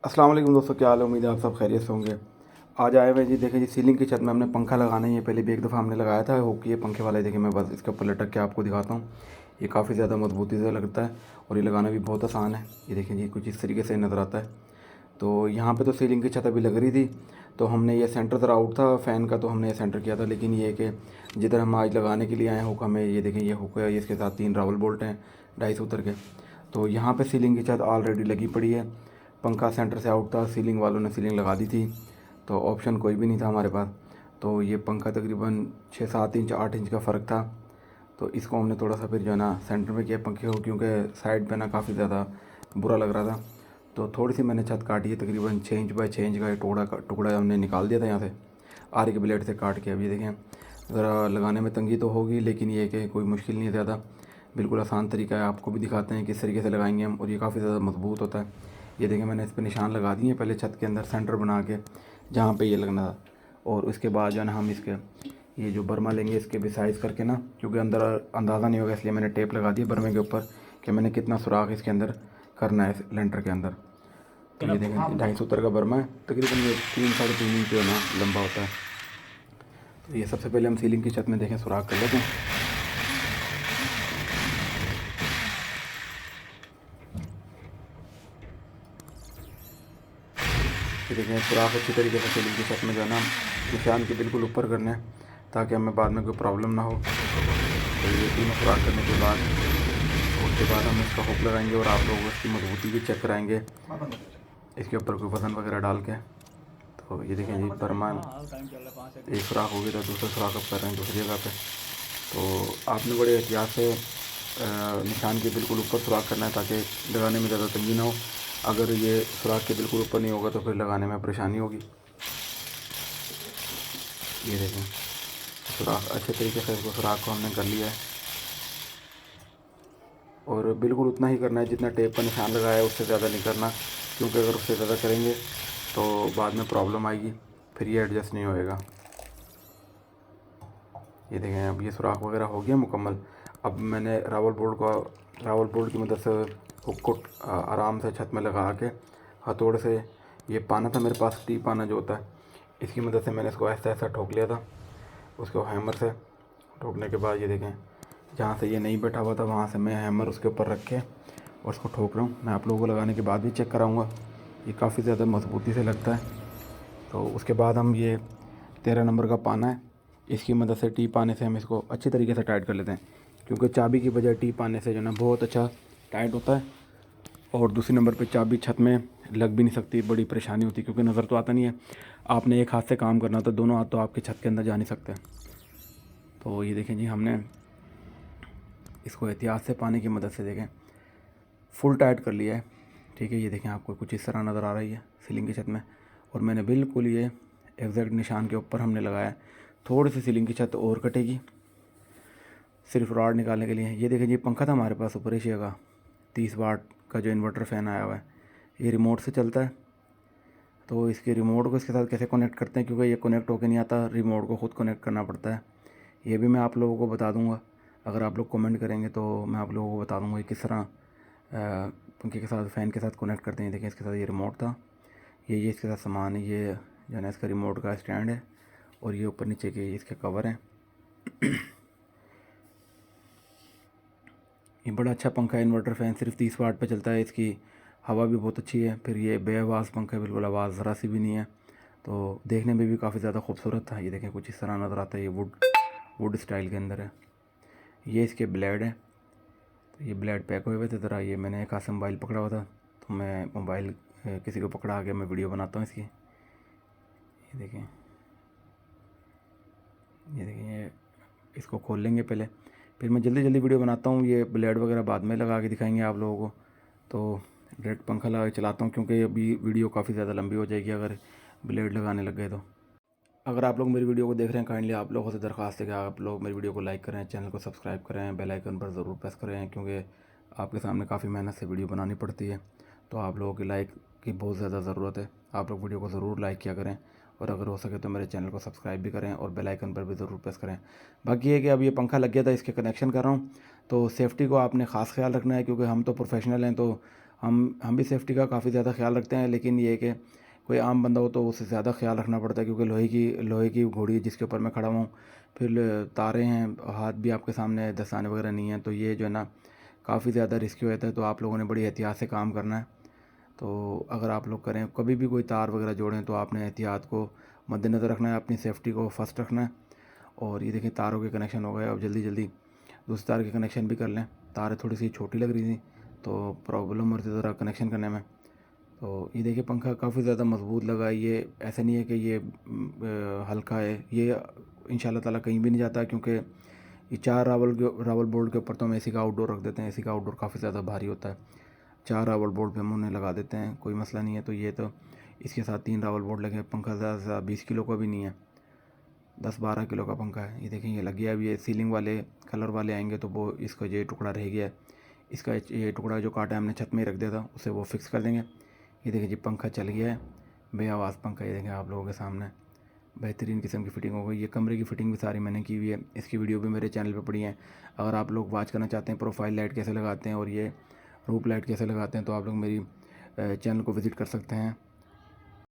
अस्सलाम वालेकुम दोस्तों, क्या हाल है। उम्मीद है आप सब खैरियत से होंगे। आज आए हुए जी, देखें जी, सीलिंग की छत में हमने पंखा लगाना ही है। पहले भी एक दफ़ा हमने लगाया था हुक, ये पंखे वाला। देखिए मैं बस इसके ऊपर लटक के आपको दिखाता हूँ। ये काफ़ी ज़्यादा मजबूती से लगता है और ये लगाना भी बहुत आसान है। ये देखें जी, कुछ इस तरीके से नज़र आता है। तो यहाँ पे तो सीलिंग की छत अभी लग रही थी, तो हमने ये सेंटर ज़रा आउट था फ़ैन का, तो हमने ये सेंटर किया था। लेकिन ये कि जिधर हम आज लगाने के लिए आए हैं हुक, हमें ये देखें, ये हुक है, इसके साथ 3 रावल बोल्ट हैं 250 के। तो यहाँ पे सीलिंग की छत ऑलरेडी लगी पड़ी है। पंखा सेंटर से आउट था, सीलिंग वालों ने सीलिंग लगा दी थी, तो ऑप्शन कोई भी नहीं था हमारे पास। तो ये पंखा तकरीबन 6-7 इंच 8 इंच का फ़र्क था। तो इसको हमने थोड़ा सा फिर जो है ना सेंटर में किया पंखे को, क्योंकि साइड पे ना काफ़ी ज़्यादा बुरा लग रहा था। तो थोड़ी सी मैंने छत काटी है, तकरीबन 6 इंच बाई 6 इंच का टुकड़ा हमने निकाल दिया था यहाँ से, आरे के ब्लेड से काट के। अब ये देखें, ज़रा लगाने में तंगी तो होगी, लेकिन ये कि कोई मुश्किल नहीं है ज़्यादा, बिल्कुल आसान तरीका है। आपको भी दिखाते हैं किस तरीके से लगाएंगे हम, और ये काफ़ी ज़्यादा मजबूत होता है। ये देखें, मैंने इस पर निशान लगा दिए पहले छत के अंदर सेंटर बना के, जहाँ पे ये लगना था। और उसके बाद जो है ना हम इसके ये जो बर्मा लेंगे, इसके भी साइज़ करके ना, क्योंकि अंदर अंदाज़ा नहीं होगा, इसलिए मैंने टेप लगा दी बर्मे के ऊपर कि मैंने कितना सुराख इसके अंदर करना है लेंटर के अंदर। तो ये देखें, 250 का बर्मा है, तकरीबन ये 3-3.5 इंच जो है ना लंबा होता है। तो ये सबसे पहले हम सीलिंग की छत में देखें सुराख कर लेते हैं। ये देखें, सुराख अच्छी तरीके से सीलिंग की छत में जो है ना निशान के बिल्कुल ऊपर करना है, ताकि हमें बाद में कोई प्रॉब्लम ना हो। तो ये तीनों सुराख करने के बाद, उसके बाद हम इसका हुक लगाएंगे और आप लोगों को इसकी मजबूती भी चेक कराएंगे इसके ऊपर कोई वज़न वगैरह डाल के। तो ये देखें जी, बर्मा एक सुराख होगी तो दूसरा सुराख अब कर रहे हैं दूसरी जगह पे। तो आपने बड़े एहतियात से निशान के बिल्कुल ऊपर सुराख करना है, ताकि लगाने में ज़्यादा तंगी ना हो। अगर ये सुराख के बिल्कुल ऊपर नहीं होगा तो फिर लगाने में परेशानी होगी। ये देखें, सुराख अच्छे तरीके से इसको सुराख को हमने कर लिया है, और बिल्कुल उतना ही करना है जितना टेप का निशान लगाया है, उससे ज़्यादा नहीं करना, क्योंकि अगर उससे ज़्यादा करेंगे तो बाद में प्रॉब्लम आएगी, फिर ये एडजस्ट नहीं होएगा। ये देखें, अब ये सुराख वगैरह हो गया मुकम्मल। अब मैंने रावल बोल्ट की मदद से हुक को आराम से छत में लगा के हथौड़े से, ये पाना था मेरे पास, टी पाना जो होता है, इसकी मदद से मैंने इसको ऐसा ऐसा ठोक लिया था। उसको हैमर से ठोकने के बाद ये देखें, जहाँ से ये नहीं बैठा हुआ था वहाँ से मैं हैमर उसके ऊपर रख के और उसको ठोक रहा हूँ। मैं आप लोगों को लगाने के बाद भी चेक कराऊँगा, ये काफ़ी ज़्यादा मजबूती से लगता है। तो उसके बाद हम ये 13 नंबर का पाना है, इसकी मदद से टी पाने से हम इसको अच्छी तरीके से टाइट कर लेते हैं, क्योंकि चाबी की बजाय टी पाने से जो है ना बहुत अच्छा टाइट होता है। और दूसरे नंबर पे चाबी छत में लग भी नहीं सकती, बड़ी परेशानी होती है, क्योंकि नज़र तो आता नहीं है। आपने एक हाथ से काम करना, तो दोनों हाथ तो आपके छत के अंदर जा नहीं सकते। तो ये देखें जी, हमने इसको एहतियात से पानी की मदद से देखें फुल टाइट कर लिया है। ठीक है, ये देखें, आपको कुछ इस तरह नज़र आ रही है सीलिंग की छत में, और मैंने बिल्कुल ये एग्जैक्ट निशान के ऊपर हमने लगाया है। थोड़ी सी सीलिंग की छत और कटेगी सिर्फ रॉड निकालने के लिए। ये देखें जी, पंखा था हमारे पास ऊपर एशिया का 30 वाट का, जो इन्वर्टर फ़ैन आया हुआ है, ये रिमोट से चलता है। तो इसके रिमोट को इसके साथ कैसे कनेक्ट करते हैं, क्योंकि ये कनेक्ट होकर नहीं आता, रिमोट को ख़ुद कनेक्ट करना पड़ता है। ये भी मैं आप लोगों को बता दूंगा, अगर आप लोग कमेंट करेंगे तो मैं आप लोगों को बता दूंगा कि किस तरह पंखे के साथ फ़ैन के साथ कनेक्ट करते हैं। देखिए, इसके साथ ये रिमोट था, ये इसके साथ सामान है, ये जो है ना इसका रिमोट का स्टैंड है, और ये ऊपर नीचे के इसके कवर हैं। ये बड़ा अच्छा पंखा है, इन्वर्टर फ़ैन, सिर्फ 30 वाट पे चलता है, इसकी हवा भी बहुत अच्छी है। फिर ये बेआवाज़ पंखा है, बिल्कुल आवाज़ ज़रा सी भी नहीं है। तो देखने में भी काफ़ी ज़्यादा खूबसूरत था। ये देखें, कुछ इस तरह नज़र आता है, ये वुड स्टाइल के अंदर है। ये इसके ब्लेड है, तो ये ब्लेड पैक हुए हुए थे ज़रा। ये मैंने एक हाथ से मोबाइल पकड़ा हुआ था, तो मैं मोबाइल किसी को पकड़ा के मैं वीडियो बनाता हूँ इसकी। ये देखें, ये इसको खोल लेंगे पहले, फिर मैं जल्दी जल्दी वीडियो बनाता हूँ। ये ब्लेड वगैरह बाद में लगा के दिखाएंगे आप लोगों को। तो डायरेक्ट पंखा लगा के चलाता हूँ, क्योंकि अभी वीडियो काफ़ी ज़्यादा लंबी हो जाएगी अगर ब्लेड लगाने लग गए तो। अगर आप लोग मेरी वीडियो को देख रहे हैं, काइंडली आप लोगों से दरख्वास्त है कि आप लोग मेरी वीडियो को लाइक करें, चैनल को सब्सक्राइब करें, बेल आइकन पर ज़रूर प्रेस करें, क्योंकि आपके सामने काफ़ी मेहनत से वीडियो बनानी पड़ती है। तो आप लोगों की लाइक की बहुत ज़्यादा ज़रूरत है। आप लोग वीडियो को ज़रूर लाइक किया करें, और अगर हो सके तो मेरे चैनल को सब्सक्राइब भी करें और बेल आइकन पर भी ज़रूर प्रेस करें। बाकी ये कि अब ये पंखा लग गया था, इसके कनेक्शन कर रहा हूँ। तो सेफ़्टी को आपने ख़ास ख्याल रखना है, क्योंकि हम तो प्रोफेशनल हैं, तो हम भी सेफ्टी का काफ़ी ज़्यादा ख्याल रखते हैं, लेकिन ये है कि कोई आम बंदा हो तो उससे ज़्यादा ख्याल रखना पड़ता है, क्योंकि लोहे की घोड़ी है जिसके ऊपर मैं खड़ा हुआ हूँ। फिर तारे हैं, हाथ भी आपके सामने दस्ताने वगैरह नहीं हैं, तो ये जो है ना काफ़ी ज़्यादा रिस्की हो जाता है। तो आप लोगों ने बड़ी एहतियात से काम करना है। तो अगर आप लोग करें, कभी भी कोई तार वगैरह जोड़ें, तो आपने एहतियात को मद्देनज़र रखना है, अपनी सेफ्टी को फर्स्ट रखना है। और ये देखिए तारों के कनेक्शन हो गए। अब जल्दी जल्दी दूसरे तार के कनेक्शन भी कर लें। तारें थोड़ी सी छोटी लग रही थी तो प्रॉब्लम हो रही थी ज़रा कनेक्शन करने में। तो ये देखिए पंखा काफ़ी ज़्यादा मज़बूत लगा है। ये ऐसा नहीं है कि ये हल्का है, ये इंशाल्लाह ताला कहीं भी नहीं जाता, क्योंकि ये 4 रावल बोल्ट के ऊपर तो हम एसी का आउटडोर रख देते हैं। एसी का आउटडोर काफ़ी ज़्यादा भारी होता है। 4 रावल बोल्ट पे हम उन्हें लगा देते हैं, कोई मसला नहीं है। तो ये तो इसके साथ 3 रावल बोल्ट लगे हैं। पंखा ज़्यादा से ज़्यादा 20 किलो का भी नहीं है, 10-12 किलो का पंखा है। ये देखें ये लग गया। अब ये सीलिंग वाले कलर वाले आएंगे तो वो इसका ये टुकड़ा रह गया है, इसका ये टुकड़ा जो काटा है हमने छत में ही रख दिया था, उसे वो फिक्स कर देंगे। ये देखिए जी पंखा चल गया है, बेआवाज़ पंखा। ये देखें आप लोगों के सामने बेहतरीन किस्म की फ़िटिंग हो गई। ये कमरे की फ़िटिंग भी सारी मैंने की हुई है, इसकी वीडियो भी मेरे चैनल पे पड़ी है। अगर आप लोग वॉच करना चाहते हैं प्रोफाइल लाइट कैसे लगाते हैं और ये रूप लाइट कैसे लगाते हैं, तो आप लोग मेरी चैनल को विज़िट कर सकते हैं।